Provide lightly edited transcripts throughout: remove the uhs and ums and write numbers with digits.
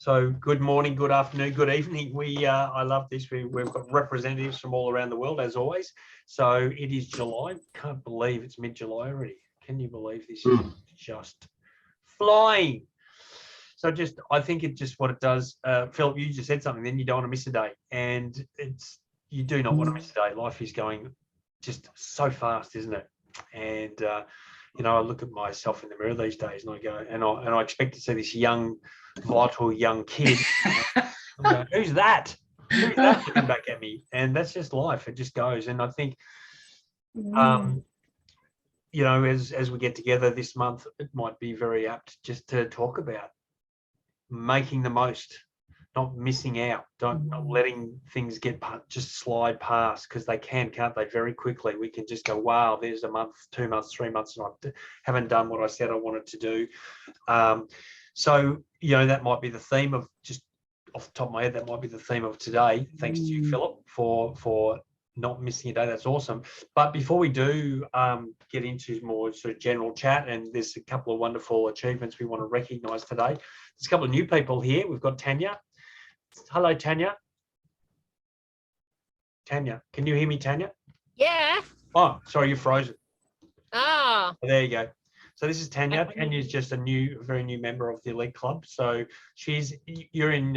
So good morning, good afternoon, good evening. I love this. We've got representatives from all around the world, as always. So it is July. Can't believe it's mid-July already. Can you believe this is just flying? So I think it just what it does. Philip, you just said something. Then you don't want to miss a day, and you do not want to miss a day. Life is going just so fast, isn't it? And I look at myself in the mirror these days, and I go, and I expect to see this young, vital young kid. I'm going, who's that? Who's that looking back at me? And that's just life. It just goes. And I think, as we get together this month, it might be very apt just to talk about making the most, not missing out, not letting things just slide past, because they can't they, very quickly. We can just go, wow, there's a month, 2 months, 3 months, and I haven't done what I said I wanted to do. So, that might be the theme of, just off the top of my head, that might be the theme of today. Thanks to you, Philip, for not missing a day. That's awesome. But before we do get into more sort of general chat, and there's a couple of wonderful achievements we want to recognise today. There's a couple of new people here. We've got Tanya. Hello, Tanya. Tanya, can you hear me, Tanya? Yeah. Oh, sorry, you're frozen. Oh. There you go. So this is Tanya. Tanya's just a very new member of the Elite Club. So you're in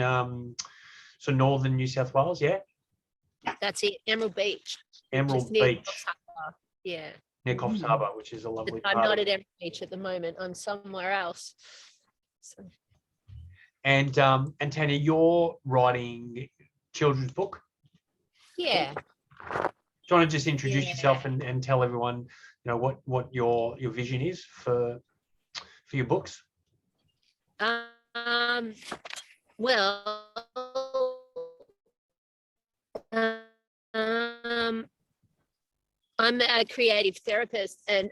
so northern New South Wales, yeah? That's it, Emerald Beach. Emerald Beach. Yeah. Near Coffs Harbour, which is a lovely part. I'm not at Emerald Beach at the moment. I'm somewhere else. So. And Tanya, you're writing children's book? Yeah. Do you want to just introduce yourself and tell everyone, what your vision is for your books? Well, I'm a creative therapist, and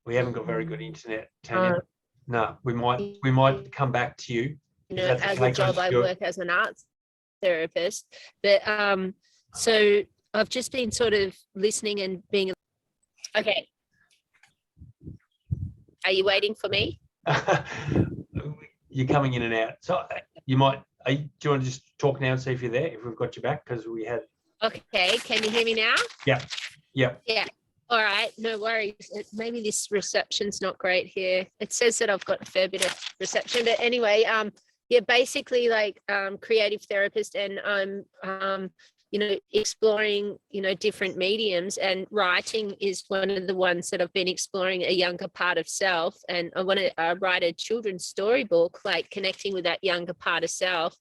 we haven't got very good internet, Tanya. No, we might come back to you. As a job, I work as an arts therapist, but so I've just been sort of listening and being okay. Are you waiting for me? You're coming in and out, so you might. Do you want to just talk now and see if you're there? If we've got you back, because we had. Okay, can you hear me now? Yeah. Yeah. All right, no worries. Maybe this reception's not great here. It says that I've got a fair bit of reception, but anyway, basically like creative therapist, and I'm exploring different mediums, and writing is one of the ones that I've been exploring, a younger part of self, and I want to write a children's storybook, like connecting with that younger part of self,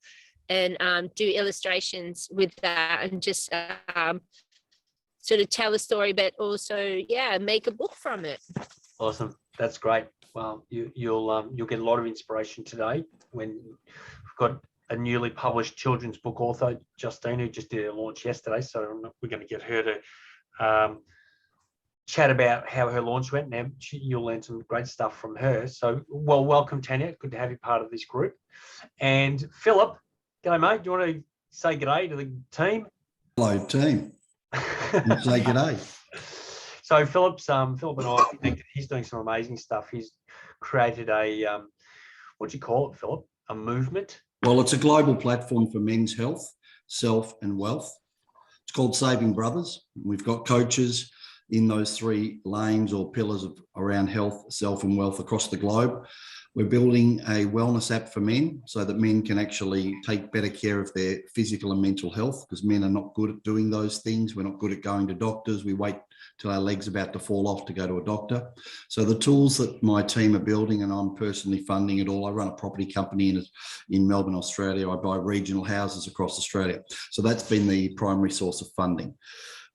and do illustrations with that, and just sort of tell a story, but also make a book from it. Awesome, that's great. Well, you'll get a lot of inspiration today when we've got a newly published children's book author, Justine, who just did a launch yesterday. So we're going to get her to chat about how her launch went. Now you'll learn some great stuff from her. So, welcome, Tanya. Good to have you part of this group. And Philip, g'day, mate. Do you want to say g'day to the team? Hello, team. Say g'day. So Philip and I connected. He's doing some amazing stuff. He's created a what do you call it, Philip? A movement. Well, it's a global platform for men's health, self and wealth. It's called Saving Brothers. We've got coaches in those 3 lanes or pillars around health, self and wealth across the globe. We're building a wellness app for men so that men can actually take better care of their physical and mental health, because men are not good at doing those things. We're not good at going to doctors. We wait till our leg's about to fall off to go to a doctor. So the tools that my team are building, and I'm personally funding it all. I run a property company in Melbourne, Australia. I buy regional houses across Australia. So that's been the primary source of funding.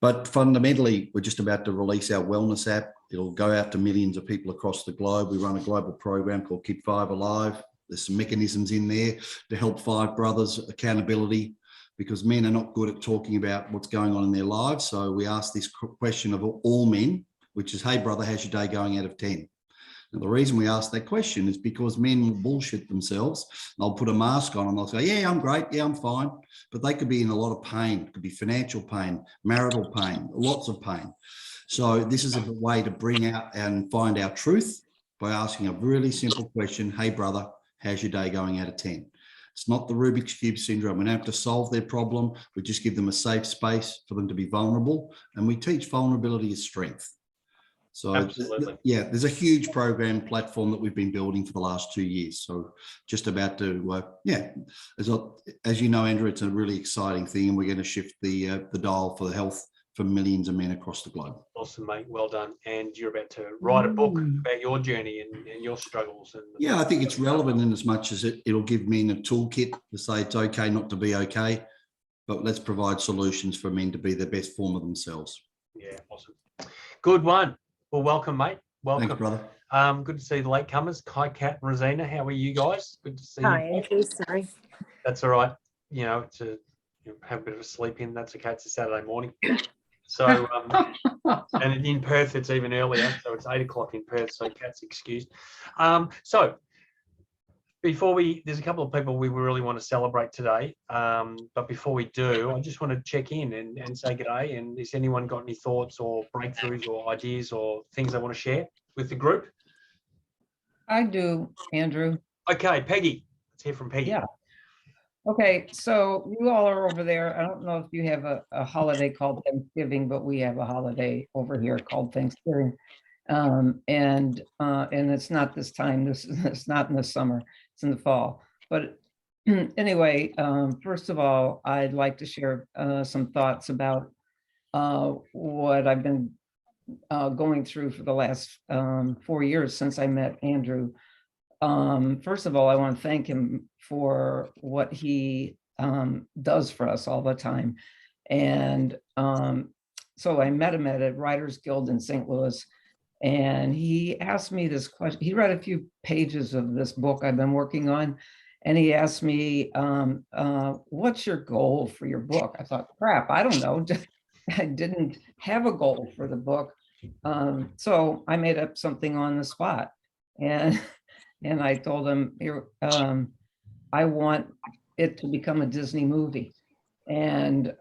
But fundamentally, we're just about to release our wellness app. It'll go out to millions of people across the globe. We run a global program called Keep 5 Alive. There's some mechanisms in there to help 5 brothers accountability, because men are not good at talking about what's going on in their lives. So we ask this question of all men, which is, hey, brother, how's your day going out of 10? And the reason we ask that question is because men will bullshit themselves. They'll put a mask on and they'll say, yeah, I'm great. Yeah, I'm fine. But they could be in a lot of pain. It could be financial pain, marital pain, lots of pain. So this is a way to bring out and find our truth by asking a really simple question. Hey, brother, how's your day going out of 10? It's not the Rubik's Cube syndrome. We don't have to solve their problem. We just give them a safe space for them to be vulnerable. And we teach vulnerability as strength. So Absolutely. yeah, there's a huge program platform that we've been building for the last 2 years. So just about to, as you know, Andrew, it's a really exciting thing, and we're going to shift the dial for the health for millions of men across the globe. Awesome, mate. Well done. And you're about to write a book about your journey and your struggles. And yeah, I think it's relevant in as much as it'll give men a toolkit to say it's okay not to be okay, but let's provide solutions for men to be the best form of themselves. Yeah, awesome. Good one. Well, welcome, mate. Welcome. Thanks, brother. Good to see the latecomers. Hi, Kat and Rosina. How are you guys? Good to see you. Hi, Andrew. Sorry. That's all right. You know, have a bit of a sleep in. That's okay. It's a Saturday morning. So, and in Perth, it's even earlier. So it's 8 o'clock in Perth. So Kat's excused. So before there's a couple of people we really want to celebrate today. But before we do, I just want to check in and say g'day. And has anyone got any thoughts or breakthroughs or ideas or things they want to share with the group? I do, Andrew. Okay, Peggy. Let's hear from Peggy. Yeah. Okay, so you all are over there. I don't know if you have a holiday called Thanksgiving, but we have a holiday over here called Thanksgiving. And it's not this time. It's not in the summer. It's in the fall. But anyway, first of all, I'd like to share some thoughts about what I've been going through for the last 4 years since I met Andrew. First of all, I want to thank him for what he does for us all the time. And so I met him at a Writers Guild in St. Louis, and he asked me this question. He read a few pages of this book I've been working on, and he asked me, what's your goal for your book? I thought, crap, I don't know. I didn't have a goal for the book. So I made up something on the spot. And I told him, I want it to become a Disney movie. And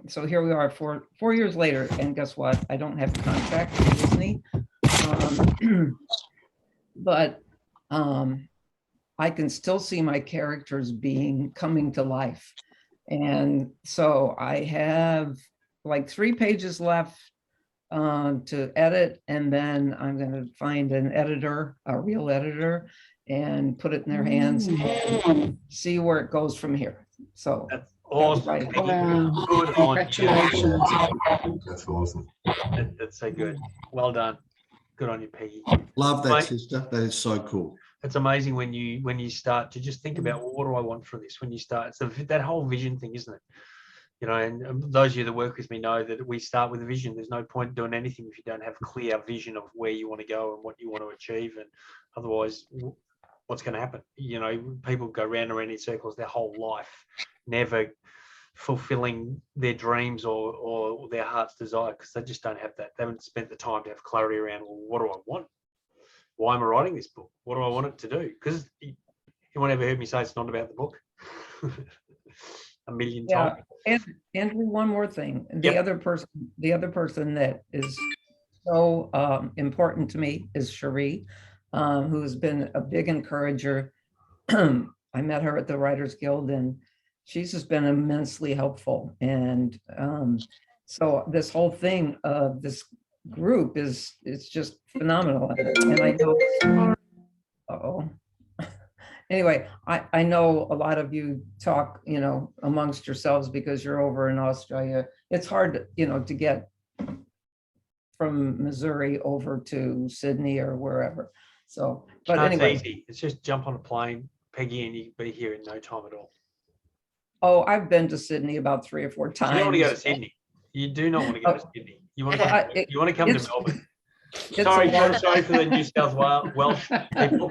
so here we are 4 years later, and guess what? I don't have a contract with Disney, but I can still see my characters coming to life. And so I have like 3 pages left to edit, and then I'm going to find an editor, a real editor, and put it in their hands and see where it goes from here. So that's awesome. Right. Wow. Good on you. Congratulations. That's awesome. That's so good. Well done. Good on you, Peggy. Love that, Mate, sister. That is so cool. it's amazing when you start to just think about, well, what do I want from this? When you start, it's that whole vision thing, isn't it? You know, and those of you that work with me know that we start with a vision. There's no point doing anything if you don't have a clear vision of where you want to go and what you want to achieve. And otherwise, what's going to happen? You know, people go round and round in circles their whole life, never fulfilling their dreams or their heart's desire, because they just don't have that. They haven't spent the time to have clarity around, well, what do I want? Why am I writing this book? What do I want it to do? Because anyone ever heard me say it's not about the book? A million times. And Andrew, one more thing. The Yep. other person that is so important to me is Cherie, who has been a big encourager. I met her at the Writers Guild, and she's just been immensely helpful. And so this whole thing of this group it's just phenomenal. And I know, anyway, I know a lot of you talk, you know, amongst yourselves because you're over in Australia. It's hard, you know, to get from Missouri over to Sydney or wherever. So, but anyway. It's easy. It's just jump on a plane, Peggy, and you can be here in no time at all. Oh, I've been to Sydney about 3 or 4 times. You don't want to go to Sydney. You do not want to go to Sydney. You want to come, to Melbourne. Sorry for the New South Welsh people.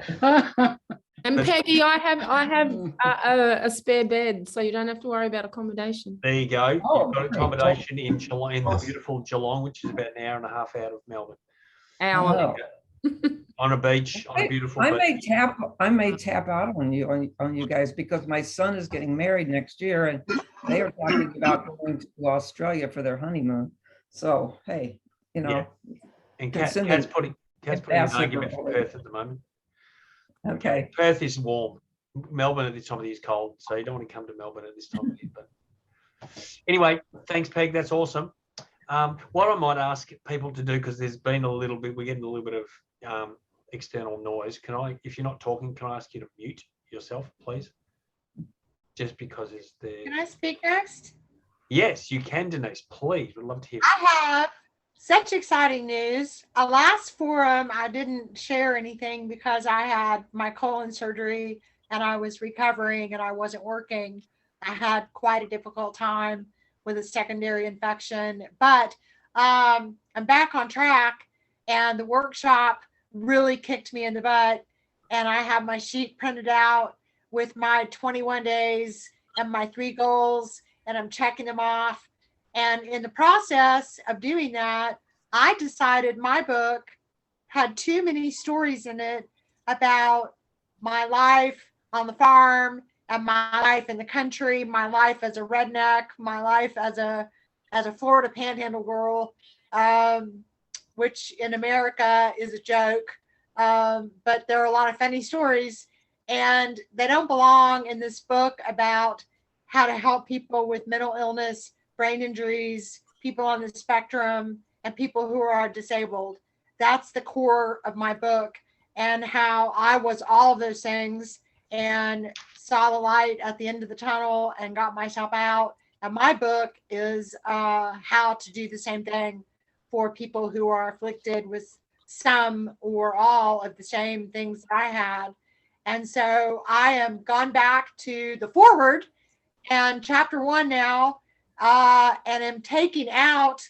And Peggy, I have a spare bed, so you don't have to worry about accommodation. There you go. Oh, You've got accommodation in Geelong, in the beautiful Geelong, which is about an hour and a half out of Melbourne. Hour. On a beach, on a beautiful I beach. may tap out on you guys, because my son is getting married next year, and they are talking about going to Australia for their honeymoon. So hey, you know, Yeah. And It's in Kat's the- Kat's If putting an that's a argument for verbal- Perth at the moment. Okay. Perth is warm. Melbourne at this time of year is cold, so you don't want to come to Melbourne at this time of year. But anyway, thanks, Peg. That's awesome. What I might ask people to do, because there's been a little bit, we're getting a little bit of external noise. Can I, if you're not talking, can I ask you to mute yourself, please? Just because it's there. Can I speak next? Yes, you can, Denise. Please, we'd love to hear. I have such exciting news. Last forum, I didn't share anything because I had my colon surgery and I was recovering and I wasn't working. I had quite a difficult time with a secondary infection, but I'm back on track, and the workshop really kicked me in the butt. And I have my sheet printed out with my 21 days and my 3 goals, and I'm checking them off. And in the process of doing that, I decided my book had too many stories in it about my life on the farm and my life in the country, my life as a redneck, my life as a Florida Panhandle girl, which in America is a joke. But there are a lot of funny stories, and they don't belong in this book about how to help people with mental illness, brain injuries, people on the spectrum, and people who are disabled. That's the core of my book, and how I was all of those things and saw the light at the end of the tunnel and got myself out. And my book is how to do the same thing for people who are afflicted with some or all of the same things that I had. And so I am gone back to the forward and chapter 1 now, and am taking out,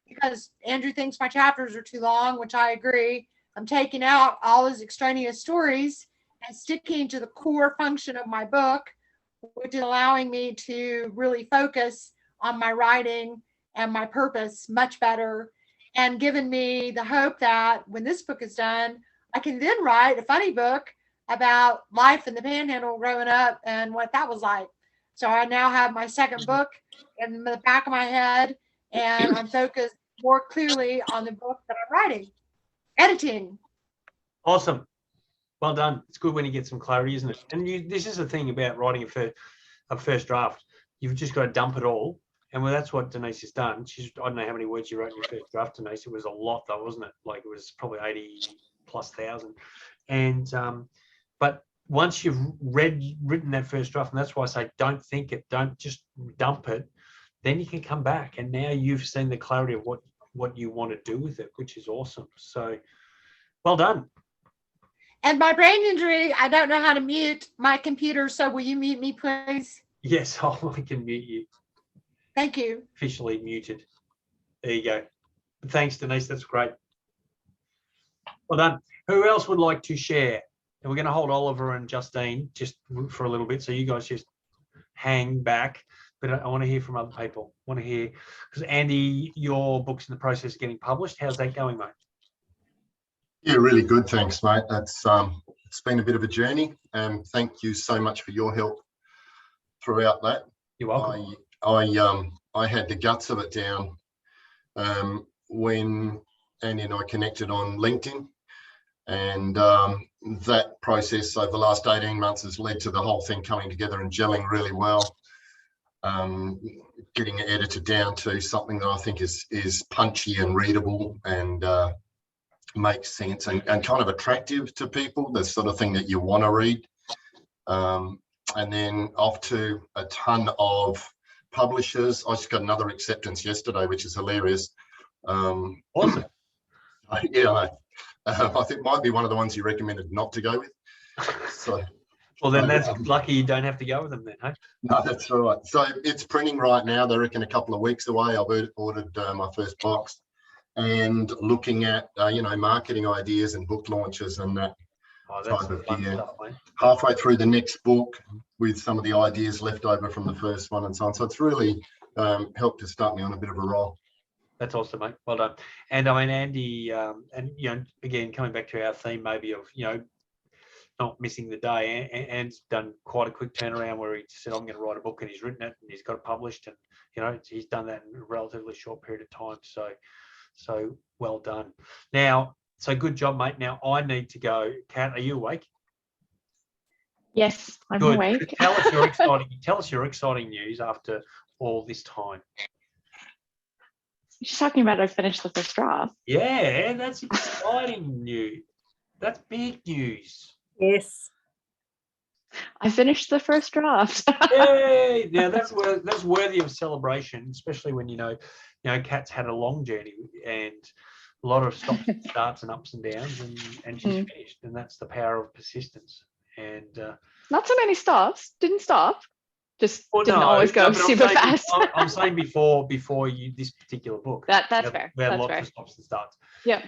because Andrew thinks my chapters are too long, which I agree. I'm taking out all his extraneous stories and sticking to the core function of my book, which is allowing me to really focus on my writing and my purpose much better, and given me the hope that when this book is done, I can then write a funny book about life in the Panhandle growing up and what that was like. So I now have my second book in the back of my head, and I'm focused more clearly on the book that I'm writing, editing. Awesome. Well done. It's good when you get some clarity, isn't it? And this is the thing about writing a first draft. You've just got to dump it all. And well, that's what Denise has done. I don't know how many words you wrote in your first draft, Denise. It was a lot though, wasn't it? Like it was probably 80,000+. And but once you've written that first draft, and that's why I say don't think it, don't just dump it, then you can come back. And now you've seen the clarity of what you want to do with it, which is awesome. So well done. And my brain injury, I don't know how to mute my computer. So will you mute me, please? Yes, I can mute you. Thank you. Officially muted. There you go. Thanks, Denise. That's great. Well done. Who else would like to share? And we're going to hold Oliver and Justine just for a little bit. So you guys just hang back. But I want to hear from other people. I want to hear, because Andy, your book's in the process of getting published. How's that going, mate? Yeah, really good. Thanks, mate. That's it's been a bit of a journey. Thank you so much for your help throughout that. You're welcome. I had the guts of it down when Andy and I connected on LinkedIn, and that process over the last 18 months has led to the whole thing coming together and gelling really well. Getting it edited down to something that I think is punchy and readable and makes sense and kind of attractive to people, the sort of thing that you want to read. And then off to a ton of publishers. I just got another acceptance yesterday, which is hilarious. Awesome. Yeah, I think might be one of the ones you recommended not to go with. So, well, then that's lucky you don't have to go with them then, hey? No, that's all right. So it's printing right now. They reckon a couple of weeks away. I've ordered my first box, and looking at marketing ideas and book launches and that. Oh, that's some fun stuff, mate. Halfway through the next book with some of the ideas left over from the first one and so on. So it's really helped to start me on a bit of a roll. That's awesome, mate. Well done. And I mean, Andy, and again, coming back to our theme maybe of, not missing the day, Anne's done quite a quick turnaround where he said, I'm going to write a book, and he's written it and he's got it published, and, he's done that in a relatively short period of time. So well done. Now, So good job, mate. Now I need to go. Kat, are you awake? Yes, I'm Good. awake. Tell us your exciting. Tell us your exciting news after all this time. Just talking about I finished the first draft. Yeah, that's exciting news. That's big news. Yes. Oh, I finished the first draft. Yay! Now that's worthy of celebration, especially when you know, Kat's had a long journey and a lot of stops and starts and ups and downs, and she's finished, and that's the power of persistence. And Not so many stops. Didn't stop. Just well, didn't no, always go no, but super fast. I'm saying before you this particular book. That's we had- fair. We had That's lots fair. of stops and starts. Yeah.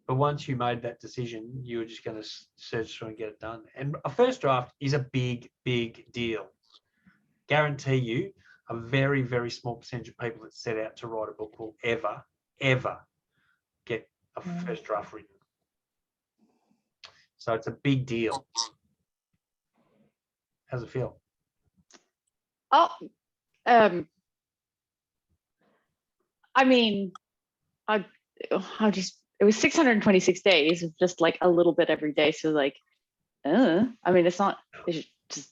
But once you made that decision, you were just going to search through and get it done. And a first draft is a big, big deal. Guarantee you, a very, very small percentage of people that set out to write a book will ever get a first draft written. So it's a big deal. How's it feel? Oh, I mean, it was 626 days of just like a little bit every day. So like, I mean, it's just,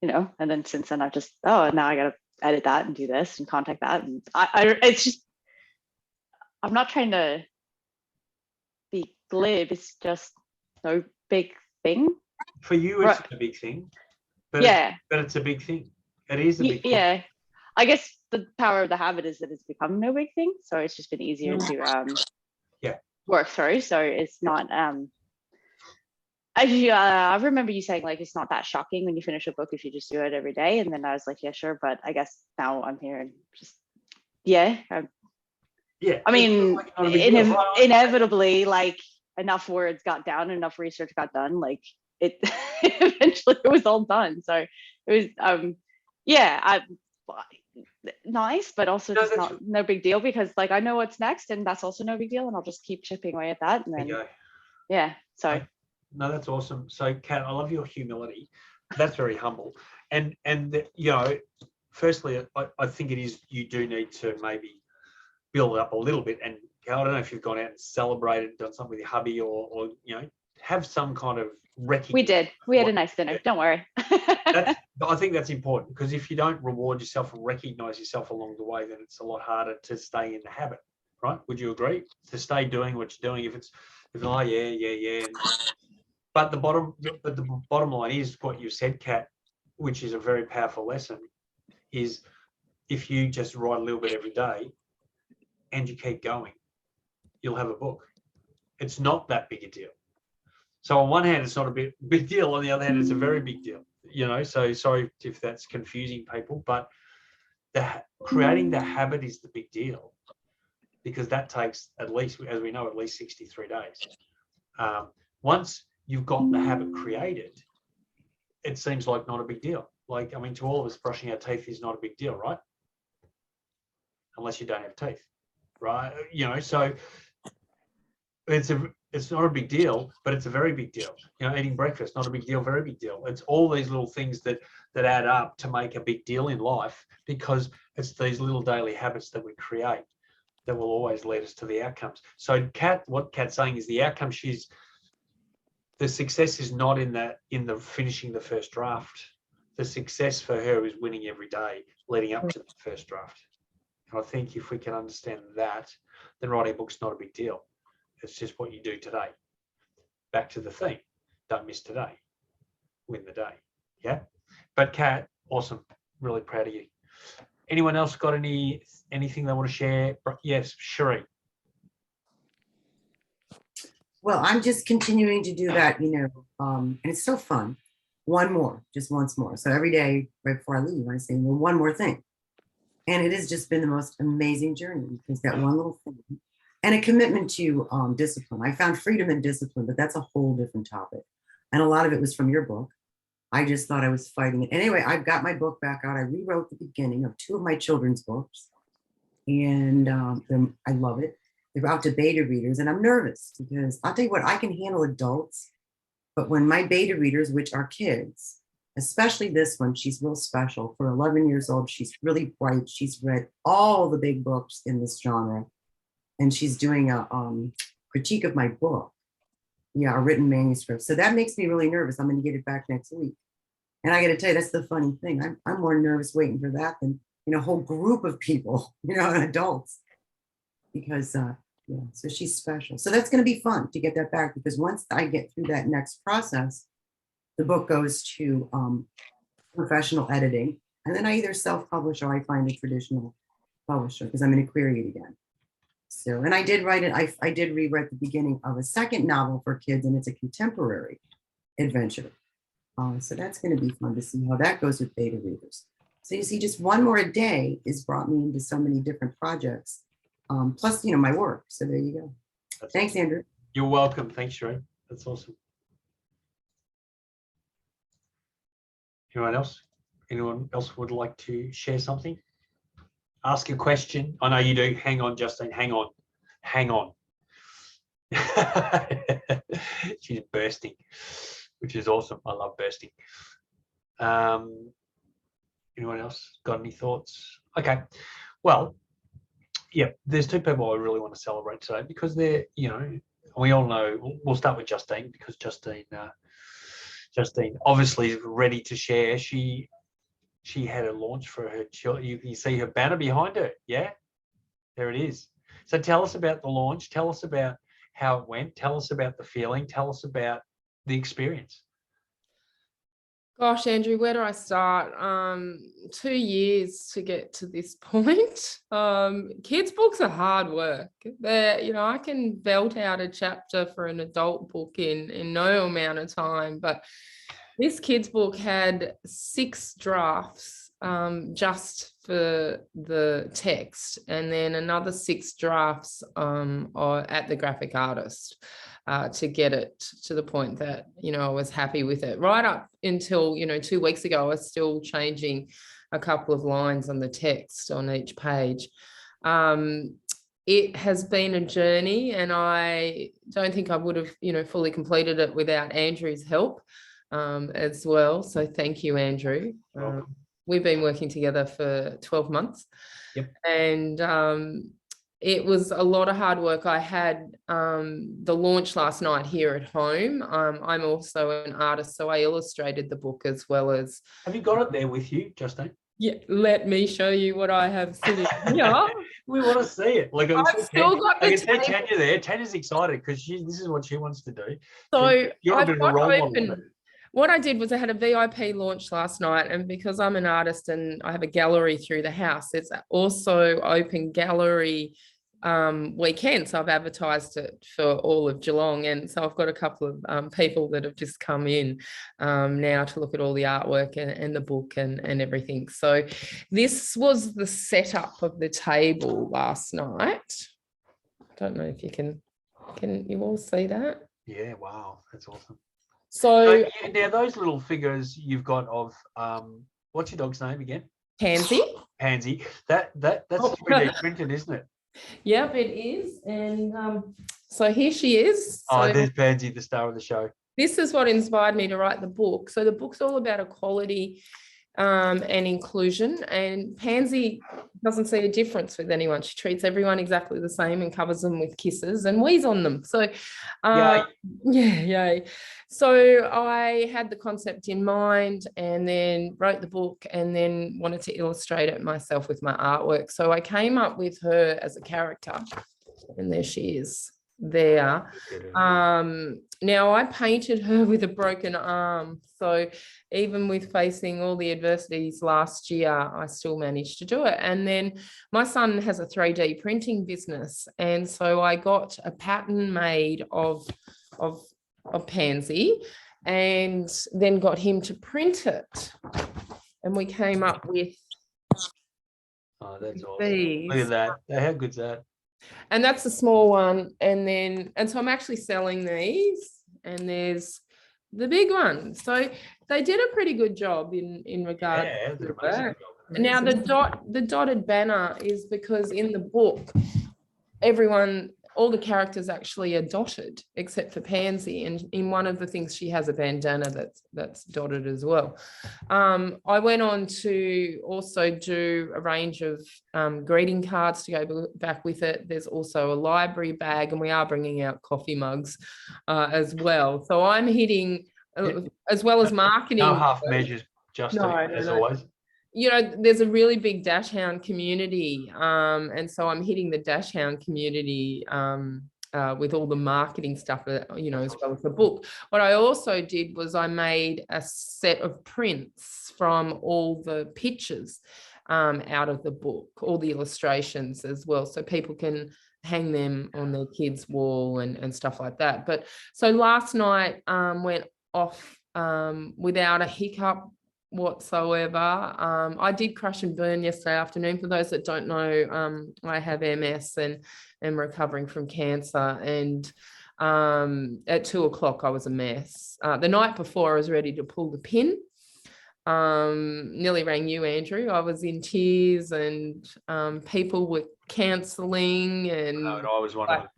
and then since then I've just, now I got to edit that and do this and contact that. And it's just, I'm not trying to be glib. It's just no big thing. For you, it's a big thing. But Yeah. But it's a big thing. It is a big thing. Yeah. I guess the power of the habit is that it's become no big thing. So it's just been easier to work through. So it's not I remember you saying like it's not that shocking when you finish a book if you just do it every day. And then I was like, yeah, sure. But I guess now I'm here and just I mean, inevitably, like enough words got down, enough research got done, like it eventually it was all done. So it was nice, but also just no big deal because like I know what's next and that's also no big deal and I'll just keep chipping away at that. And then so no, that's awesome. So Kat, I love your humility. That's very humble. And firstly, I think it is, you do need to maybe build it up a little bit. And I don't know if you've gone out and celebrated, done something with your hubby or have some kind of recognition. We did. We had a nice dinner. Don't worry. I think that's important because if you don't reward yourself and recognize yourself along the way, then it's a lot harder to stay in the habit, right? Would you agree? To stay doing what you're doing, if but the bottom line is what you said, Kat, which is a very powerful lesson, is if you just write a little bit every day and you keep going, you'll have a book. It's not that big a deal. So on one hand, it's not a big deal. On the other hand, it's a very big deal. So sorry if that's confusing people, but creating the habit is the big deal because that takes at least, as we know, at least 63 days. Once you've got the habit created, it seems like not a big deal. Like, I mean, to all of us, brushing our teeth is not a big deal, right? Unless you don't have teeth, right? So it's not a big deal, but it's a very big deal. Eating breakfast, not a big deal, very big deal. It's all these little things that add up to make a big deal in life because it's these little daily habits that we create that will always lead us to the outcomes. So what Kat's saying is the outcome the success is not in the finishing the first draft. The success for her is winning every day leading up to the first draft. And I think if we can understand that, then writing a book's not a big deal. It's just what you do today. Back to the theme. Don't miss today. Win the day. Yeah. But Kat, awesome. Really proud of you. Anyone else got anything they want to share? Yes, Sheree. Well, I'm just continuing to do that, and it's so fun. One more, just once more. So every day right before I leave, I say, well, one more thing. And it has just been the most amazing journey because that one little thing and a commitment to discipline. I found freedom in discipline, but that's a whole different topic. And a lot of it was from your book. I just thought I was fighting it. Anyway, I've got my book back out. I rewrote the beginning of 2 of my children's books and I love it. They're out to beta readers and I'm nervous because I'll tell you what, I can handle adults, but when my beta readers, which are kids, especially this one, she's real special. For 11 years old, she's really bright. She's read all the big books in this genre and she's doing a critique of my book. Yeah, a written manuscript. So that makes me really nervous. I'm going to get it back next week. And I got to tell you, that's the funny thing. I'm more nervous waiting for that than, a whole group of people, adults. Because, yeah, so she's special. So that's going to be fun to get that back, because once I get through that next process, the book goes to professional editing. And then I either self-publish or I find a traditional publisher, because I'm going to query it again. So, and I did write it. I did rewrite the beginning of a second novel for kids, and it's a contemporary adventure. So that's going to be fun to see how that goes with beta readers. So you see, just one more a day has brought me into so many different projects, plus, my work. So there you go. Thanks, Andrew. You're welcome. Thanks, Shereen. That's awesome. Anyone else? Anyone else would like to share something? Ask a question. I know you do. Hang on, Justine. Hang on. Hang on. She's bursting, which is awesome. I love bursting. Anyone else got any thoughts? Okay. Well, yeah, there's two people I really want to celebrate today, because they're, we all know. We'll start with Justine, because Justine obviously is ready to share. She had a launch for her child. You see her banner behind her. Yeah, there it is. So tell us about the launch. Tell us about how it went. Tell us about the feeling. Tell us about the experience. Gosh, Andrew, where do I start? 2 years to get to this point. Kids' books are hard work. I can belt out a chapter for an adult book in no amount of time, but this kids' book had 6 drafts just for the text, and then another 6 drafts at the graphic artist to get it to the point that, I was happy with it. Right up until, 2 weeks ago, I was still changing a couple of lines on the text on each page. It has been a journey, and I don't think I would have, fully completed it without Andrew's help as well. So thank you, Andrew. We've been working together for 12 months. Yep. And it was a lot of hard work. I had the launch last night here at home. I'm also an artist, so I illustrated the book as well as. Have you got it there with you, Justine? Yeah, let me show you what I have sitting here. We want to see it. Like, I've still got the I can see Tanya there. Tanya's excited because this is what she wants to do. So you're a bit of a role model. What I did was I had a VIP launch last night, and because I'm an artist and I have a gallery through the house, it's also open gallery weekend. So I've advertised it for all of Geelong, and so I've got a couple of people that have just come in now to look at all the artwork and the book and everything. So this was the setup of the table last night. I don't know if you can you all see that? Yeah, wow, that's awesome. So now those little figures you've got of what's your dog's name again? Pansy. Pansy. That's 3D printed, isn't it? Yep, it is. And so here she is. So there's Pansy, the star of the show. This is what inspired me to write the book. So the book's all about equality and inclusion. And Pansy doesn't see a difference with anyone. She treats everyone exactly the same and covers them with kisses and wheeze on them. So yay. So I had the concept in mind and then wrote the book and then wanted to illustrate it myself with my artwork. So I came up with her as a character, and there she is there. Now I painted her with a broken arm. So even with facing all the adversities last year, I still managed to do it. And then my son has a 3D printing business. And so I got a pattern made of Pansy and then got him to print it. And we came up with that's awesome. these. Look at that. How good's that? And that's a small one. And so I'm actually selling these, and there's the big one. So they did a pretty good job in regard to the work. Now the dotted banner is because in the book, all the characters actually are dotted except for Pansy, and in one of the things she has a bandana that's dotted as well. I went on to also do a range of greeting cards to go back with it. There's also a library bag, and we are bringing out coffee mugs as well. So I'm hitting, as well as marketing. No half measures, just No, as no. always. You know, there's a really big Dash Hound community. And so I'm hitting the Dash Hound community with all the marketing stuff, you know, as well as the book. What I also did was I made a set of prints from all the pictures out of the book, all the illustrations as well, so people can hang them on their kids' wall and stuff like that. But so last night went off without a hiccup whatsoever. I did crash and burn yesterday afternoon. For those that don't know, I have MS and am recovering from cancer, and at 2 o'clock I was a mess. The night before I was ready to pull the pin. Nearly rang you, Andrew. I was in tears, and people were cancelling, and No, I was one of them.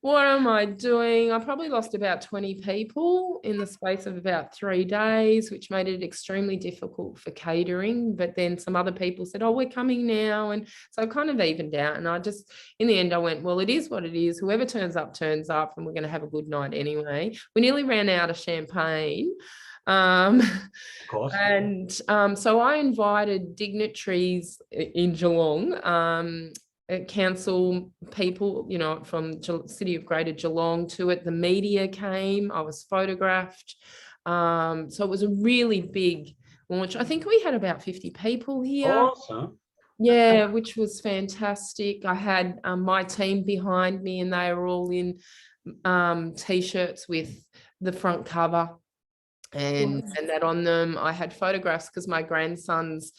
what am I doing? I probably lost about 20 people in the space of about 3 days, which made it extremely difficult for catering. But then some other people said, oh, we're coming now. And so I kind of evened out. And I just, in the end, I went, well, it is what it is. Whoever turns up, and we're going to have a good night anyway. We nearly ran out of champagne. Of course. And so I invited dignitaries in Geelong, council people, you know, from City of Greater Geelong to it. The media came, I was photographed. So it was a really big launch. I think we had about 50 people here. Awesome. Yeah, which was fantastic. I had my team behind me, and they were all in T-shirts with the front cover and that on them. I had photographs because my grandsons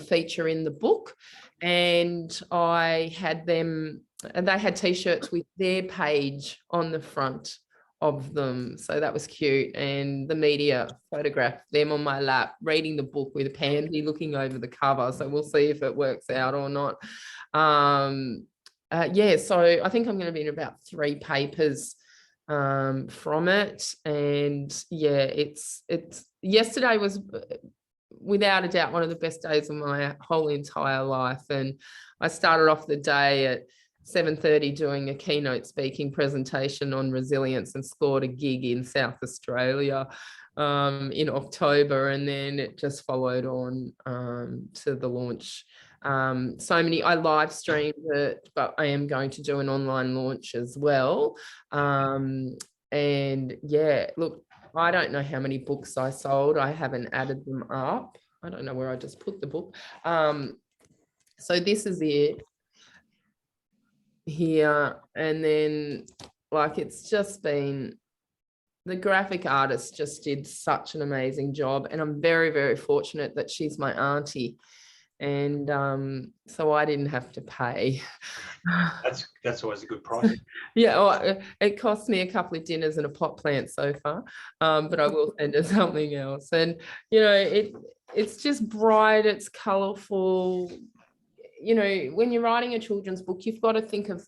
feature in the book, and I had them, and they had T-shirts with their page on the front of them, so that was cute. And the media photographed them on my lap reading the book with a Pansy looking over the cover, so we'll see if it works out or not. Yeah, so I think I'm going to be in about 3 papers from it. And yeah, it's yesterday was without a doubt one of the best days of my whole entire life. And I started off the day at 7:30 doing a keynote speaking presentation on resilience, and scored a gig in South Australia in October, and then it just followed on to the launch. I live streamed it, but I am going to do an online launch as well. And yeah, look, I don't know how many books I sold. I haven't added them up. I don't know where I just put the book. So this is it here. And then like, it's just been, the graphic artist just did such an amazing job. And I'm very, very fortunate that she's my auntie. And so I didn't have to pay. That's always a good price. Yeah, well, it cost me a couple of dinners and a pot plant so far, but I will send her something else. And you know, it's just bright, it's colourful. You know, when you're writing a children's book, you've got to think of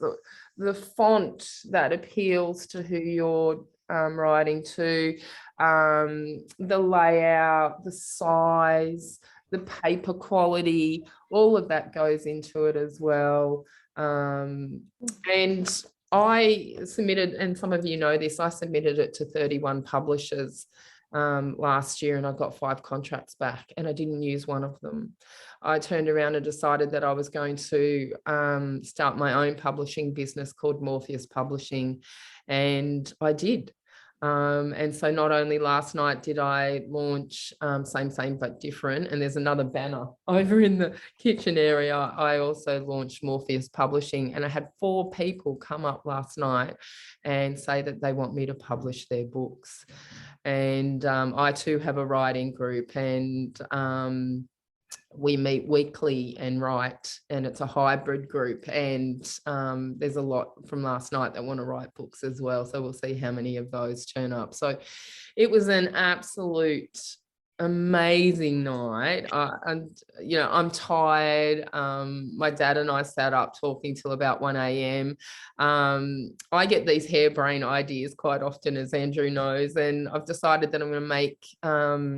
the font that appeals to who you're writing to, the layout, the size, the paper quality, all of that goes into it as well. And I submitted, and some of you know this, I submitted it to 31 publishers last year, and I got 5 contracts back, and I didn't use one of them. I turned around and decided that I was going to start my own publishing business called Morpheus Publishing, and I did. And so not only last night did I launch Same but Different, and there's another banner over in the kitchen area, I also launched Morpheus Publishing, and I had 4 people come up last night and say that they want me to publish their books. And I too have a writing group, and we meet weekly and write, and it's a hybrid group. And there's a lot from last night that want to write books as well. So we'll see how many of those turn up. So it was an absolute amazing night. And you know, I'm tired. My dad and I sat up talking till about 1 a.m. I get these harebrained ideas quite often, as Andrew knows, and I've decided that I'm going to make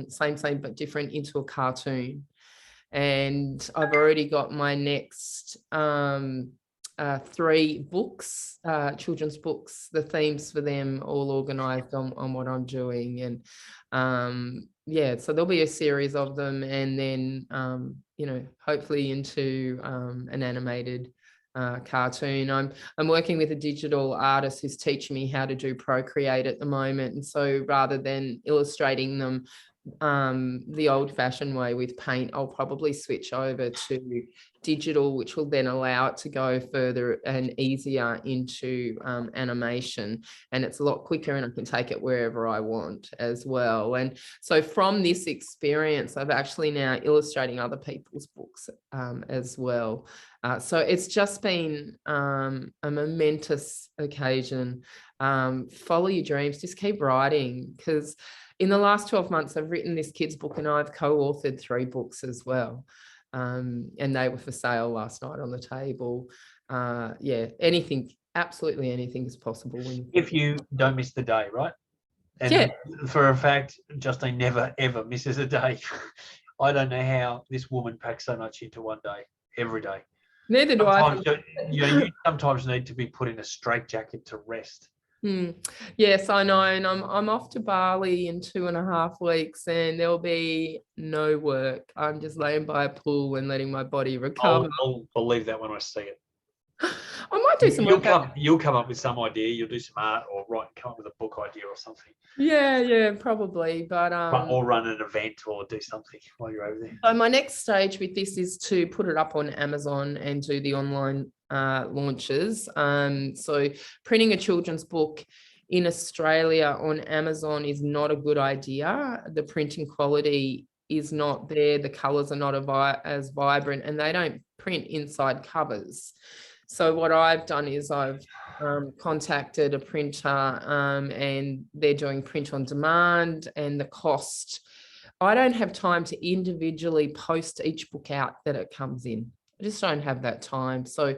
same but different into a cartoon. And I've already got my next 3 books, children's books, the themes for them all organized on what I'm doing. And yeah, so there'll be a series of them, and then you know, hopefully into an animated cartoon. I'm working with a digital artist who's teaching me how to do Procreate at the moment, and so rather than illustrating them the old-fashioned way with paint, I'll probably switch over to digital, which will then allow it to go further and easier into animation, and it's a lot quicker, and I can take it wherever I want as well. And so from this experience, I've actually now illustrating other people's books as well. So it's just been a momentous occasion. Follow your dreams, just keep writing, because in the last 12 months, I've written this kids book, and I've co-authored 3 books as well. And they were for sale last night on the table. Yeah, anything, absolutely anything is possible. If you don't miss the day, right? And yeah, for a fact, Justine never, ever misses a day. I don't know how this woman packs so much into one day, every day. neither do I. Sometimes, you sometimes need to be put in a straitjacket to rest. Yes, I know, and I'm off to Bali in 2.5 weeks, and there'll be no work. I'm just laying by a pool and letting my body recover. I'll believe that when I see it. I might do some work. You'll come up with some idea. You'll do some art, or come up with a book idea or something. Yeah, probably. But or run an event or do something while you're over there. So my next stage with this is to put it up on Amazon and do the online launches. So printing a children's book in Australia on Amazon is not a good idea. The printing quality is not there. The colors are not as vibrant, and they don't print inside covers. So what I've done is I've contacted a printer, and they're doing print on demand, and the cost, I don't have time to individually post each book out that it comes in. I just don't have that time. So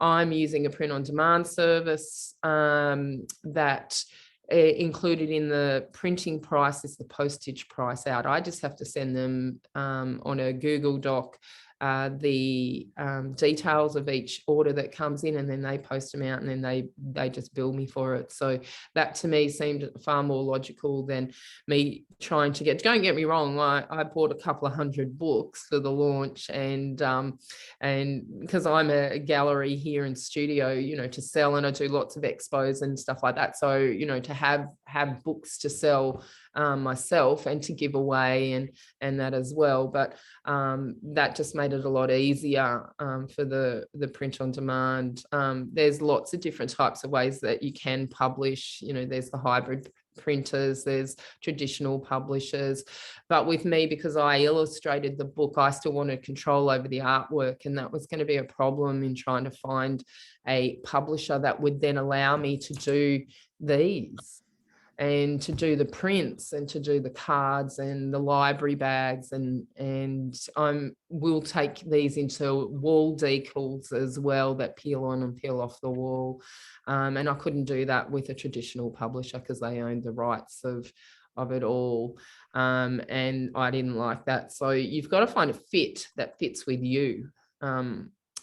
I'm using a print on demand service that included in the printing price is the postage price out. I just have to send them on a Google Doc the details of each order that comes in, and then they post them out, and then they just bill me for it. So that to me seemed far more logical than me trying to don't get me wrong, I bought a couple of 100 books for the launch, and because I'm a gallery here in studio, you know, to sell, and I do lots of expos and stuff like that, so you know, to have books to sell myself and to give away and that as well. But that just made it a lot easier for the print on demand. There's lots of different types of ways that you can publish. You know, there's the hybrid printers, there's traditional publishers, but with me, because I illustrated the book, I still wanted control over the artwork, and that was going to be a problem in trying to find a publisher that would then allow me to do these and to do the prints and to do the cards and the library bags, and we'll take these into wall decals as well that peel on and peel off the wall, and I couldn't do that with a traditional publisher because they owned the rights of it all, and I didn't like that. So you've got to find a fit that fits with you,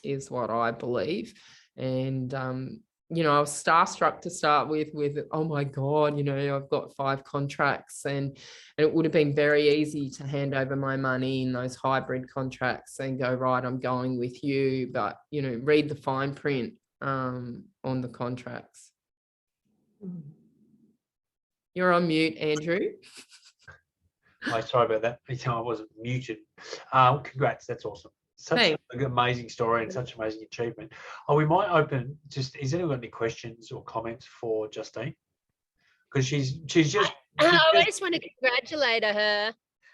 is what I believe. And you know, I was starstruck to start with, oh my God, you know, I've got 5 contracts, and it would have been very easy to hand over my money in those hybrid contracts and go, right, I'm going with you. But, you know, read the fine print on the contracts. You're on mute, Andrew. Oh, sorry about that. I wasn't muted. Congrats, that's awesome. Such an amazing story and such amazing achievement. Oh, we might open, just, is anyone got any questions or comments for Justine? Because she's just. I just want to congratulate her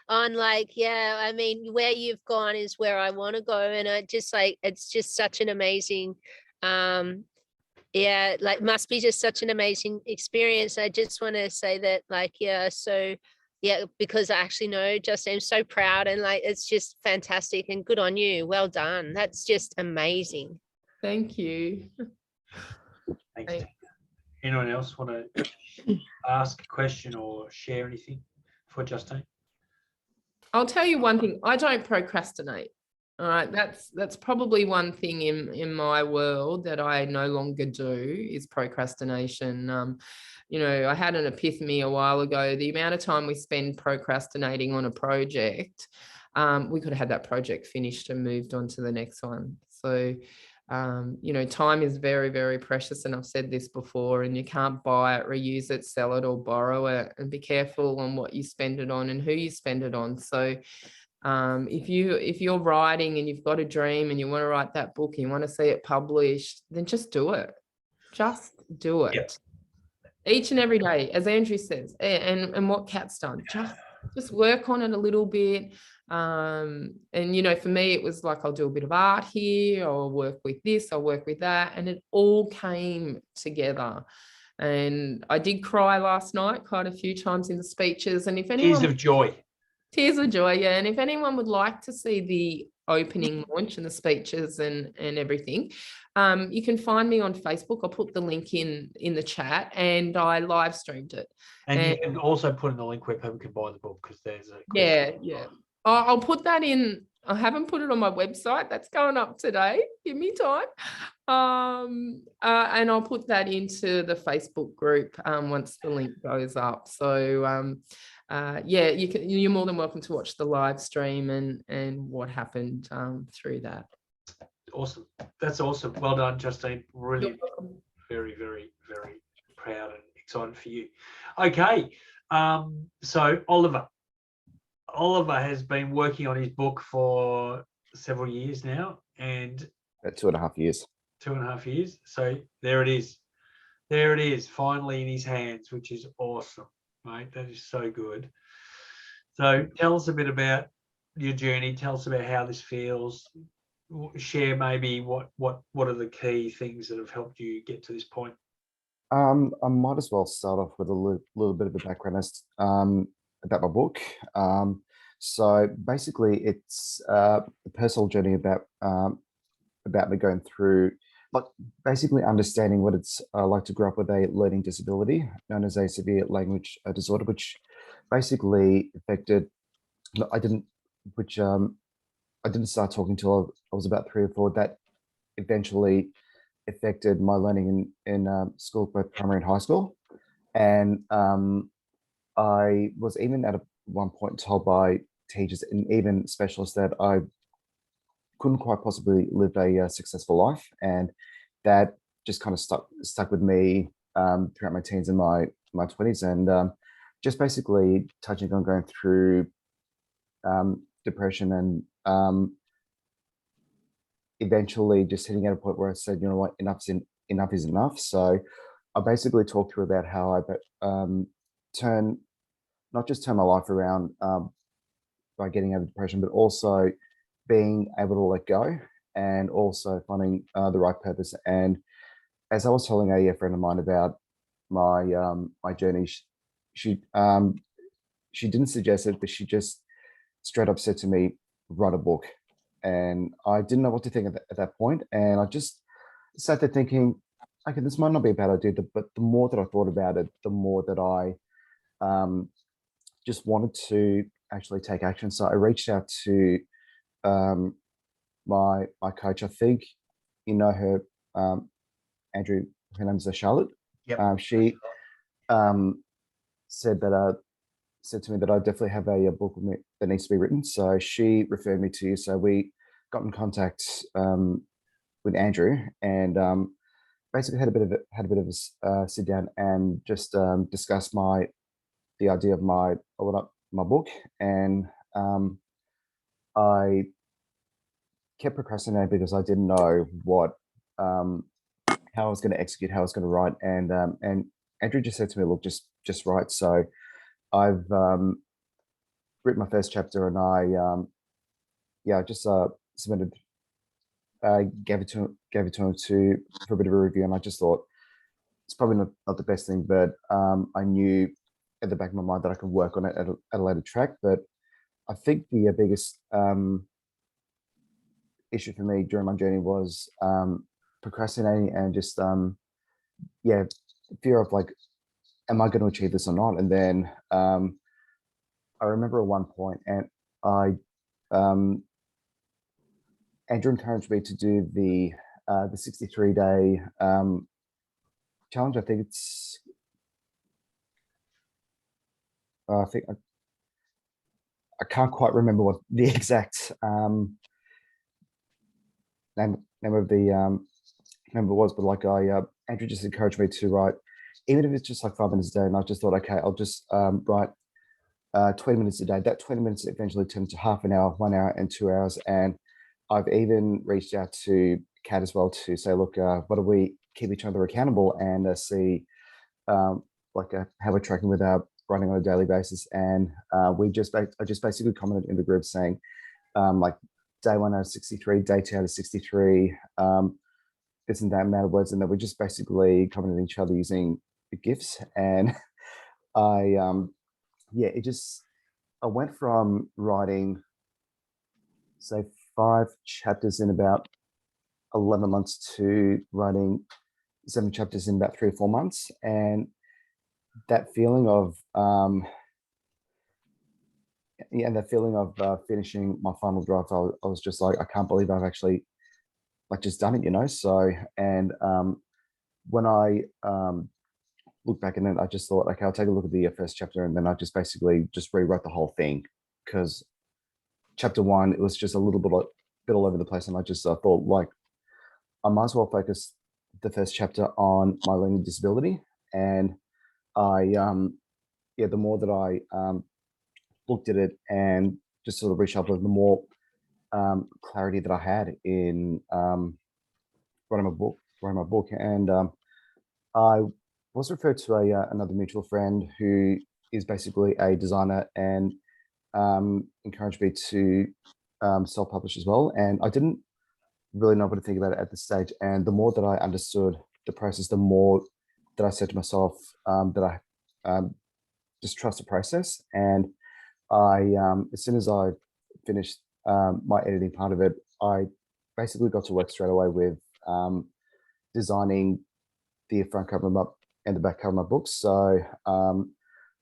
on, like, yeah, I mean, where you've gone is where I want to go. And I just like, it's just such an amazing, yeah, like must be just such an amazing experience. I just want to say that, like, yeah, so yeah, because I actually know Justine, I'm so proud, and like it's just fantastic and good on you. Well done. That's just amazing. Thank you. Thanks. Thanks. Tina. Anyone else want to ask a question or share anything for Justine? I'll tell you one thing. I don't procrastinate. All right, that's probably one thing in my world that I no longer do is procrastination. You know, I had an epiphany a while ago. The amount of time we spend procrastinating on a project, we could have had that project finished and moved on to the next one. So, you know, time is very, very precious, and I've said this before. And you can't buy it, reuse it, sell it, or borrow it. And be careful on what you spend it on and who you spend it on. So, if you're writing and you've got a dream and you want to write that book and you want to see it published, then just do it. Just do it. Yep. Each and every day, as Andrew says, and what Kat's done, just work on it a little bit. And you know, for me, it was like, I'll do a bit of art here, or work with this, I'll work with that, and it all came together. And I did cry last night quite a few times in the speeches. And if anyone Tears of joy. Tears of joy, yeah. And if anyone would like to see the opening launch and the speeches and everything, you can find me on Facebook. I'll put the link in the chat, and I live streamed it. And you can also put in the link where people can buy the book, because there's a Yeah. I'll put that in. I haven't put it on my website. That's going up today. Give me time. And I'll put that into the Facebook group once the link goes up. So yeah, you're more than welcome to watch the live stream and what happened through that. Awesome. That's awesome. Well done, Justine. Really very, very, very proud and excited for you. Okay. So Oliver has been working on his book for several years now, and About 2.5 years. 2.5 years. So there it is. There it is, finally in his hands, which is awesome, mate. That is so good. So tell us a bit about your journey. Tell us about how this feels. Share maybe what are the key things that have helped you get to this point. I might as well start off with a little bit of a background as, about my book. So basically, it's a personal journey about me going through, like, basically understanding what it's like to grow up with a learning disability known as a severe language disorder, which basically affected. I didn't start talking till I was about 3 or 4. That eventually affected my learning in school, both primary and high school. And I was even at one point told by teachers and even specialists that I couldn't quite possibly live a successful life, and that just kind of stuck with me throughout my teens and my 20s, and just basically touching on going through depression and eventually just hitting at a point where I said, you know what, enough is enough. So I basically talked through about how I not just turn my life around by getting out of depression, but also being able to let go and also finding the right purpose. And as I was telling a friend of mine about my my journey, she didn't suggest it, but she just straight up said to me, write a book. And I didn't know what to think at that point. And I just sat there thinking, okay, this might not be a bad idea, but the more that I thought about it, the more that I just wanted to actually take action. So I reached out to my coach. I think you know her, Andrew. Her name is Charlotte. Yep. She said to me that I definitely have a book with me that needs to be written. So she referred me to you. So we got in contact with Andrew and basically had a bit of a sit down and just discuss the idea of my book. And I kept procrastinating because I didn't know how I was going to execute, how I was going to write. And Andrew just said to me, look, just write. So I've written my first chapter, and I just submitted, gave it to him for a bit of a review, and I just thought it's probably not the best thing, but I knew at the back of my mind that I can work on it at a later track. But I think the biggest issue for me during my journey was procrastinating and just yeah, fear of like, am I going to achieve this or not? And then I remember at one point, and Andrew encouraged me to do the 63-day challenge. I think it's I think I can't quite remember what the exact name of the member was, but like Andrew just encouraged me to write, even if it's just like 5 minutes a day. And I just thought, okay, I'll just write 20 minutes a day. That 20 minutes eventually turned to half an hour, 1 hour, and 2 hours. And I've even reached out to Kat as well to say, look, what do we keep each other accountable and see like how we're tracking with our running on a daily basis. And I just basically commented in the group saying like day 1 out of 63, day 2 out of 63, this and that amount of words, and then we just basically commented each other using the GIFs. And yeah, I went from writing, say, 5 chapters in about 11 months to writing 7 chapters in about 3 or 4 months. And that feeling of finishing my final draft, I was just like, I can't believe I've actually like just done it, you know. So, and when I look back, and then I just thought, okay, I'll take a look at the first chapter, and then I just basically just rewrote the whole thing, because chapter 1, it was just a little bit all over the place, and I just thought, like, I might as well focus the first chapter on my learning disability. And I yeah, the more that I looked at it and just sort of reshuffled, the more clarity that I had in writing my book. And I was referred to another mutual friend who is basically a designer, and encouraged me to self-publish as well. And I didn't really know what to think about it at this stage. And the more that I understood the process, the more that I said to myself that I just trust the process. And I, as soon as I finished my editing part of it, I basically got to work straight away with designing the front cover and the back cover of my books. So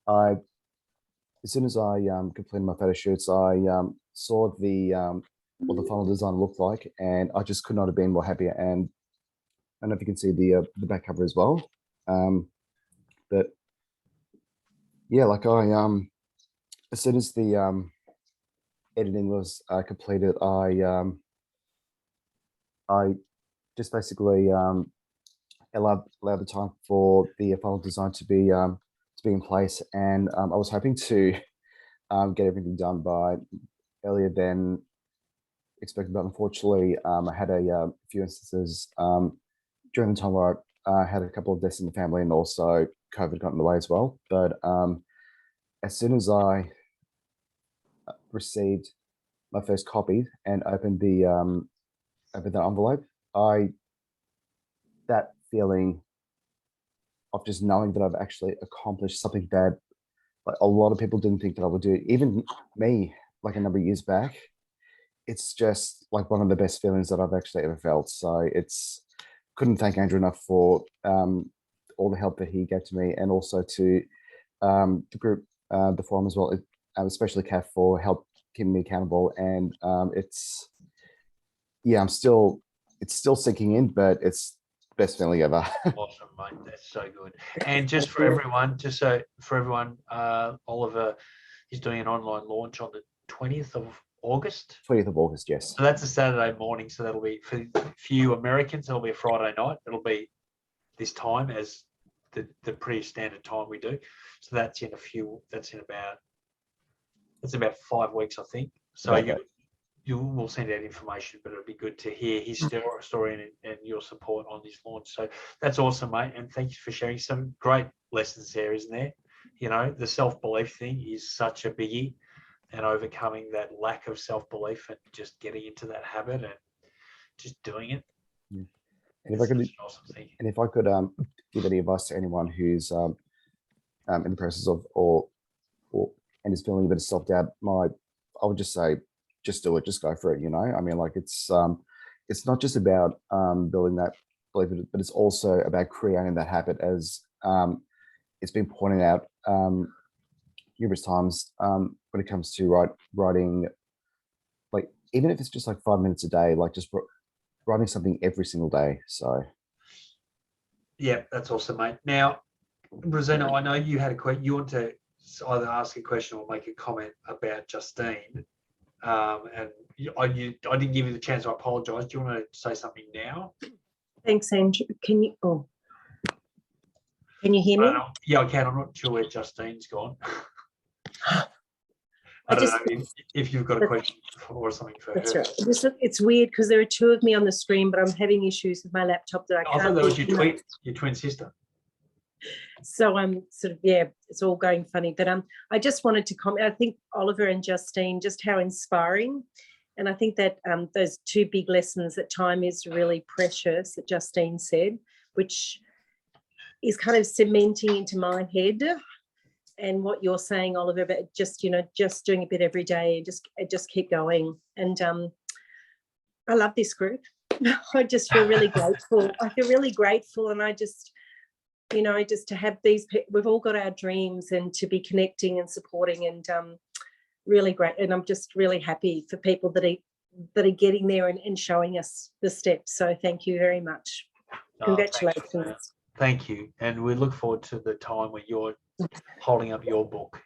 as soon as I completed my photo shoots, I saw the what the final design looked like, and I just could not have been more happier. And I don't know if you can see the back cover as well. But yeah, like as soon as the editing was completed, I just basically allowed the time for the final design to be in place. And I was hoping to get everything done by earlier than expected, but unfortunately I had a few instances during the time where I had a couple of deaths in the family, and also COVID got in the way as well. But as soon as I received my first copy and opened the envelope, that feeling of just knowing that I've actually accomplished something that like a lot of people didn't think that I would do, even me, like a number of years back. It's just like one of the best feelings that I've actually ever felt. So couldn't thank Andrew enough for all the help that he gave to me, and also to the group, the forum as well, especially Kath for help keeping me accountable. And it's still sinking in, but it's best feeling ever. Awesome, mate. That's so good. And just for everyone, Oliver is doing an online launch on the 20th of August. 20th of August, yes. So that's a Saturday morning. So that'll be for few Americans. It'll be a Friday night. It'll be this time as the pretty standard time we do. So that's about 5 weeks, I think. So you will send out information, but it'll be good to hear his story and your support on this launch. So that's awesome, mate. And thank you for sharing some great lessons there, isn't there? You know, the self-belief thing is such a biggie, and overcoming that lack of self-belief and just getting into that habit and just doing it. Yeah. And if I could, awesome thing. And if I could give any advice to anyone who's in the process of, and is feeling a bit of self-doubt, I would just say, just do it, just go for it. You know, I mean, like it's not just about building that belief, but it's also about creating that habit, as it's been pointed out numerous times when it comes to writing, like even if it's just like 5 minutes a day, like just writing something every single day. So yeah, that's awesome, mate. Now, Rosanna, I know you had a question. You want to either ask a question or make a comment about Justine, and I didn't give you the chance. I apologise. Do you want to say something now? Thanks, Andrew. Can you? Oh, can you hear me? Yeah, I can. I'm not sure where Justine's gone. I don't just know if you've got a question or something for that's her. right. It's weird because there are two of me on the screen, but I'm having issues with my laptop that I I can't. thought that was your twin sister. So I'm sort of, yeah, it's all going funny. But I just wanted to comment. I think Oliver and Justine, just how inspiring. And I think that those two big lessons, that time is really precious, that Justine said, which is kind of cementing into my head. And what you're saying, Oliver, about just, you know, just doing a bit every day, just keep going. And I love this group. I just feel really grateful. I feel really grateful, and I just, you know, just to have these, we've all got our dreams, and to be connecting and supporting, and really great. And I'm just really happy for people that are getting there and showing us the steps. So thank you very much. Congratulations. Thank you. And we look forward to the time when you're holding up your book.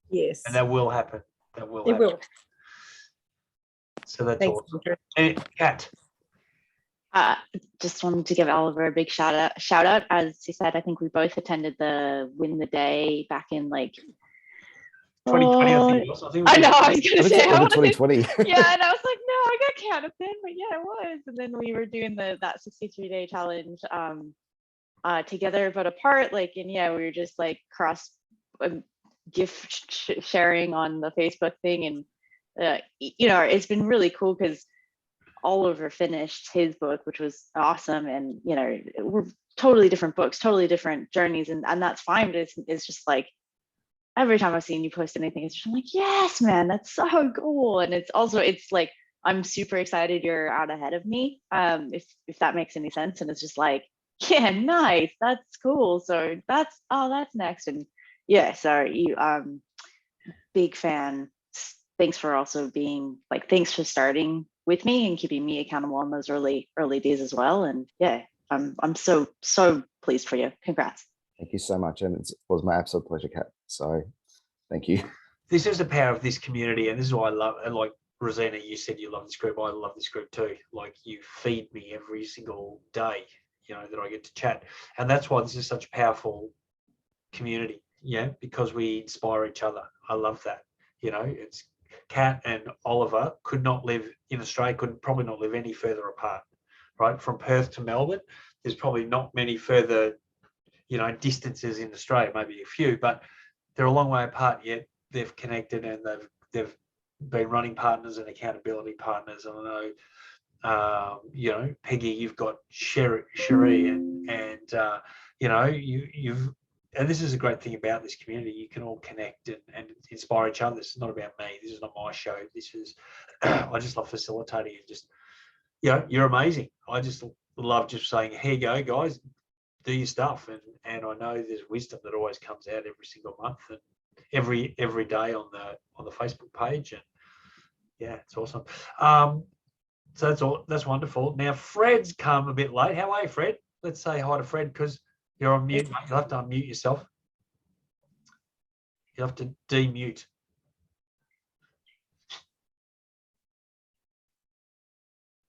Yes. And that will happen. That will happen. It will. So that's Thanks, awesome. Andrew. And Kat. Just wanted to give Oliver a big shout out. As he said, I think we both attended the Win the Day back in like 2020, I think it was. I know, I was gonna say over 2020. Yeah, and I was like, no, I got counted then, but yeah, it was. And then we were doing that 63-day challenge together but apart, like, and yeah, we were just like cross gift sharing on the Facebook thing, and you know, it's been really cool because Oliver finished his book, which was awesome, and you know, we're totally different books, totally different journeys, and that's fine, but it's just like every time I've seen you post anything, it's just like, yes, man, that's so cool. And it's also, it's like, I'm super excited you're out ahead of me, if that makes any sense. And it's just like, yeah, nice, that's cool. So that's next. And yeah, so you big fan. Thanks for also being like, thanks for starting with me and keeping me accountable on those early days as well. And yeah, I'm so pleased for you. Congrats. Thank you so much, and it was my absolute pleasure, Kat. So thank you. This is the power of this community, and this is why I love it. Like Rosanna, you said you love this group. I love this group too. Like, you feed me every single day, you know, that I get to chat. And that's why this is such a powerful community, yeah, because we inspire each other. I love that. You know, it's Kat and Oliver could not live in Australia, could probably not live any further apart, right? From Perth to Melbourne, there's probably not many further, you know, distances in Australia, maybe a few, but they're a long way apart, yet they've connected, and they've been running partners and accountability partners. And I know, you know, Peggy, you've got Cherie, and you know, you've, and this is a great thing about this community. You can all connect and inspire each other. This is not about me. This is not my show. This is, I just love facilitating, and just, you know, you're amazing. I just love just saying, here you go, guys, do your stuff. And I know there's wisdom that always comes out every single month and every day on the Facebook page. And yeah, it's awesome. So that's wonderful. Now Fred's come a bit late. How are you, Fred? Let's say hi to Fred, because you're on mute. You'll have to unmute yourself. You have to demute.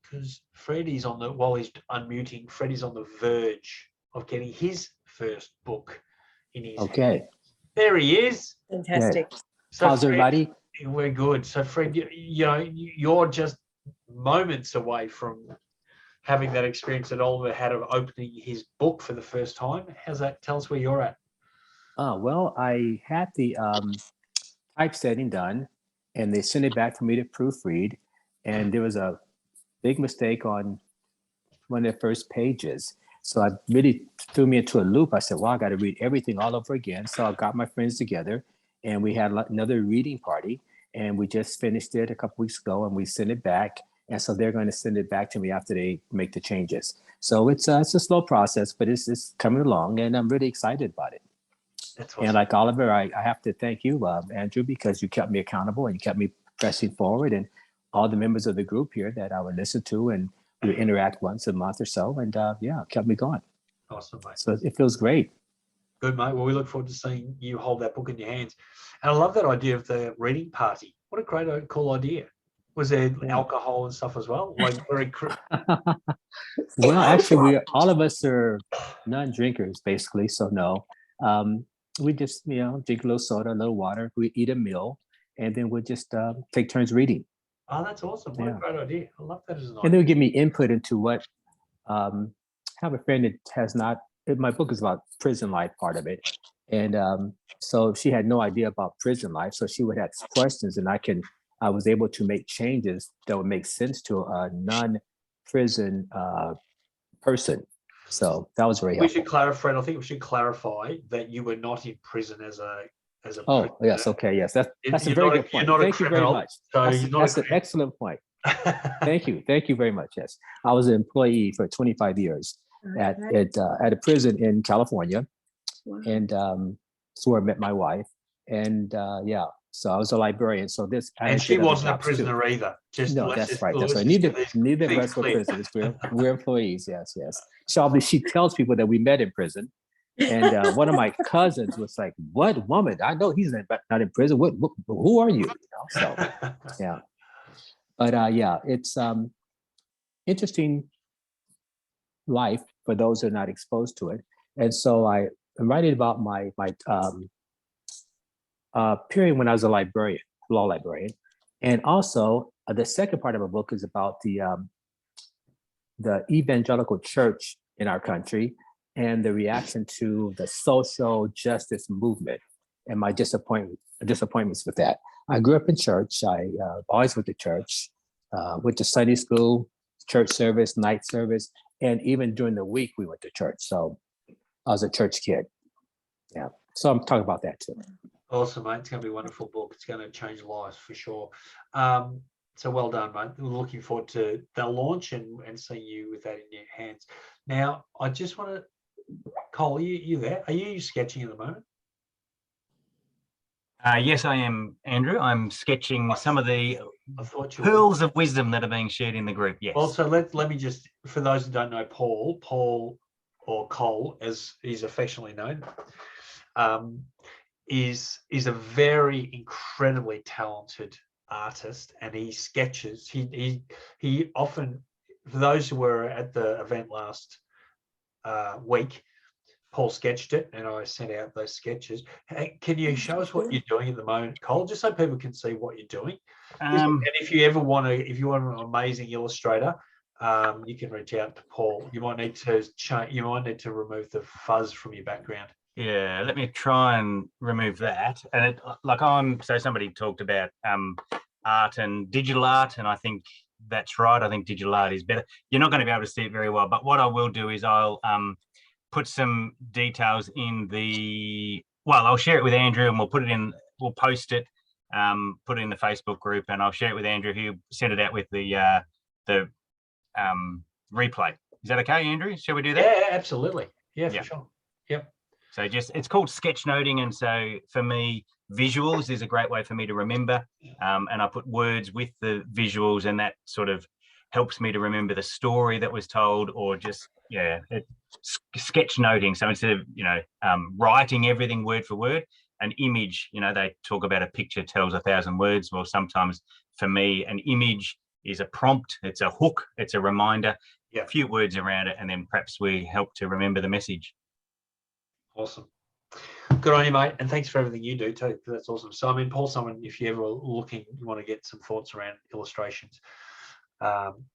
Because Freddie's while he's unmuting, Freddie's on the verge of getting his first book in his hand. There he is. Fantastic. Yeah. So How's everybody? We're good. So Fred, you know, you're just moments away from having that experience that Oliver had of opening his book for the first time. How's that? Tell us where you're at. Well, I had the typesetting done, and they sent it back for me to proofread, and there was a big mistake on one of the first pages. So I really threw me into a loop. I said, well, I got to read everything all over again. So I got my friends together and we had another reading party, and we just finished it a couple weeks ago, and we sent it back. And so they're going to send it back to me after they make the changes. So it's a slow process, but it's coming along, and I'm really excited about it. That's And like Oliver, I have to thank you, Andrew, because you kept me accountable and you kept me pressing forward, and all the members of the group here that I would listen to, and we would interact once a month or so, and yeah, kept me going. Awesome, mate. So it feels great. Good, mate. Well, we look forward to seeing you hold that book in your hands. And I love that idea of the reading party. What a great, cool idea. Was there alcohol and stuff as well? Like very. Well, actually, all of us are non-drinkers, basically. So no, we just drink a little soda, a little water. We eat a meal, and then we'll just take turns reading. Oh, that's awesome! What a great idea. I love that as an idea. And they'll give me input into what. I have a friend that has not. My book is about prison life, part of it, and so she had no idea about prison life. So she would have questions, and I was able to make changes that would make sense to a non-prison person. So that was very helpful. We should clarify. I think we should clarify that you were not in prison as a. Oh, prisoner. yes. Okay. Yes. That's a very good point. Thank you very much. That's an excellent point. Thank you. Thank you very much. Yes. I was an employee for 25 years at a prison in California. Wow. And so I met my wife. And yeah, so I was a librarian. So this. And she wasn't a prisoner either. No, that's right. That's right. Neither of us were prisoners. We're employees. Yes, yes. So she tells people that we met in prison. And one of my cousins was like, "What woman? I know he's not in prison. What who are you?" So yeah, but yeah, it's interesting life for those who are not exposed to it. And so I'm writing about my period when I was a librarian, law librarian, and also the second part of my book is about the evangelical church in our country and the reaction to the social justice movement and my disappointments with that. I grew up in church. I always went to church, went to Sunday school, church service, night service, and even during the week we went to church. So I was a church kid. Yeah. So I'm talking about that too. Awesome, mate. It's going to be a wonderful book. It's going to change lives for sure. So well done, mate. We're looking forward to the launch and seeing you with that in your hands. Now, I just want to, Cole, you there? Are you sketching at the moment? Yes, I am, Andrew. I'm sketching some of the pearls of wisdom that are being shared in the group. Yes. Also, let me just, for those who don't know Paul or Cole, as he's affectionately known, is a very incredibly talented artist, and he sketches. He often, for those who were at the event last week, Paul sketched it and I sent out those sketches. Hey, can you show us what you're doing at the moment, Cole, just so people can see what you're doing? And if you ever want an amazing illustrator, you can reach out to Paul. You might need to remove the fuzz from your background. Yeah, let me try and remove that. And somebody talked about art and digital art, and I think that's right. I think digital art is better. You're not going to be able to see it very well, but what I will do is I'll put some details I'll share it with Andrew, and we'll post it, put it in the Facebook group, and I'll share it with Andrew, who sent it out with the replay. Is that okay, Andrew? Shall we do that? Yeah, absolutely. Yeah, for sure. Yep. So it's called sketchnoting, and so for me, visuals is a great way for me to remember, and I put words with the visuals, and that sort of helps me to remember the story that was told, or just sketchnoting. So instead of writing everything word for word, an image, they talk about a picture tells 1,000 words. Well, sometimes for me, an image is a prompt, it's a hook, it's a reminder, a few words around it, and then perhaps we help to remember the message. Awesome. Good on you, mate. And thanks for everything you do too. That's awesome. So, Paul, if you ever you want to get some thoughts around illustrations,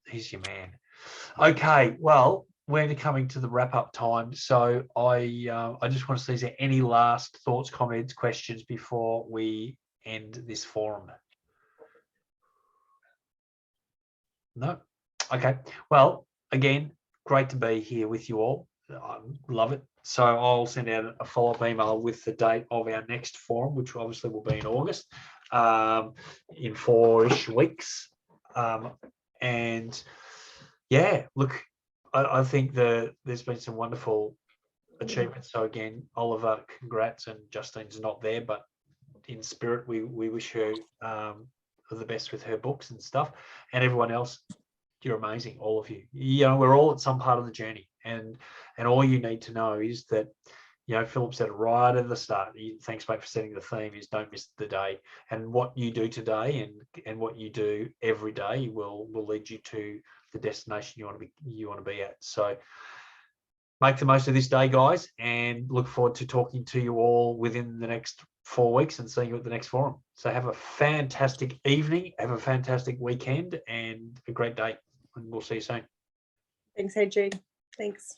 he's your man. Okay. Well, we're coming to the wrap up time. So I just want to see, is there any last thoughts, comments, questions before we end this forum? No. Okay. Well, again, great to be here with you all. I love it. So I'll send out a follow-up email with the date of our next forum, which obviously will be in August, in 4-ish weeks. And yeah, look, I think there's been some wonderful achievements. So again, Oliver, congrats, and Justine's not there, but in spirit, we wish her the best with her books and stuff. And everyone else, you're amazing, all of you. You know, we're all at some part of the journey, and all you need to know is that, you know, Philip said it right at the start. Thanks, mate, for setting the theme. Is don't miss the day, and what you do today and what you do every day will lead you to the destination you want to be at. So make the most of this day, guys, and look forward to talking to you all within the next 4 weeks and seeing you at the next forum. So have a fantastic evening, have a fantastic weekend, and a great day. And we'll see you soon. Thanks, AJ. Thanks.